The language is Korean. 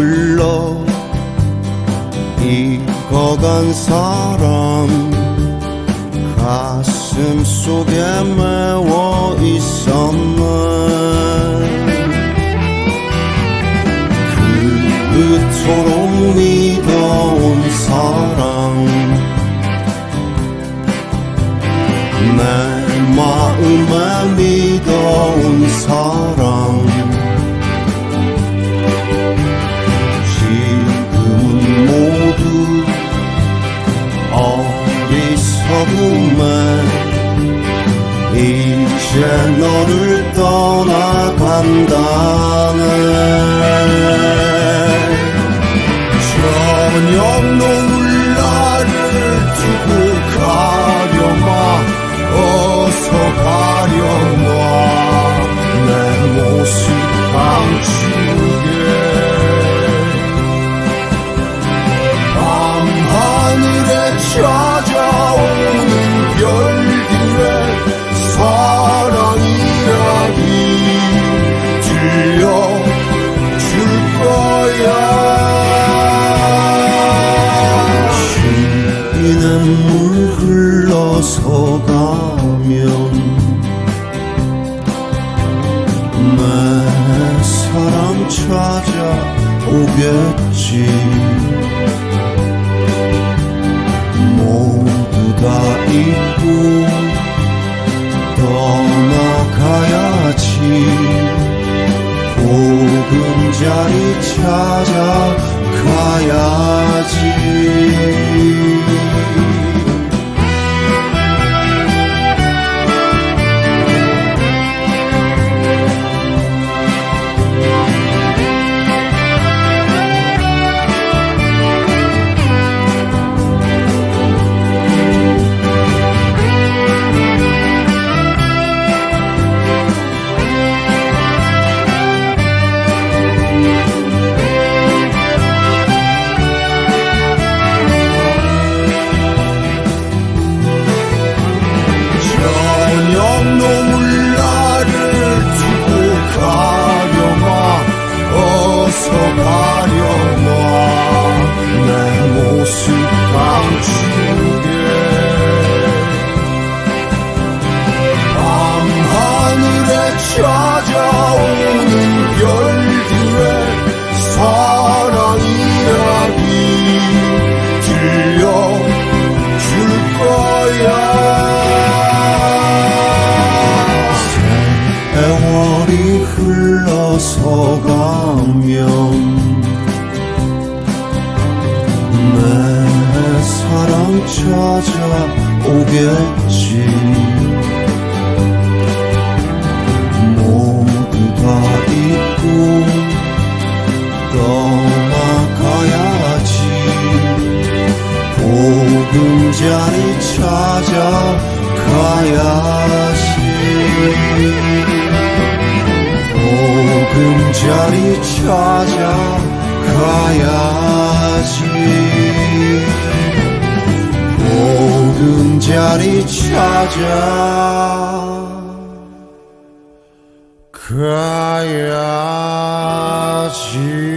흘러 익어간 사랑 가슴 속에 메워 있었네. 그토록 믿어온 사랑 내 마음에 믿어온 사랑 지금은 모두 어리석음에 이제 너를 떠나간다네. 저녁 노을 나를 두고 가려마. 어서 가려마. 내 모습 감추게. 밤하늘에 찾아오는 별들의 사랑 이야기 들려줄 거야. 물 흘러서 가면 내 사랑 찾아오겠지. 모두 다 잊고 떠나가야지. 보금자리 찾아가야지. 노을 나를 두고 가려마. 어서 가려마. 내 모습 감추게. 밤하늘에 찾아오는 별들의 사랑 이야기 들려줄 거야. 세월이 흘러서 가면 내 사랑 찾아오겠지. 모두 다 잊고 떠나가야지. 보금자리 찾아가야지. 보금자리 찾아가야지. 보금자리 찾아가야지.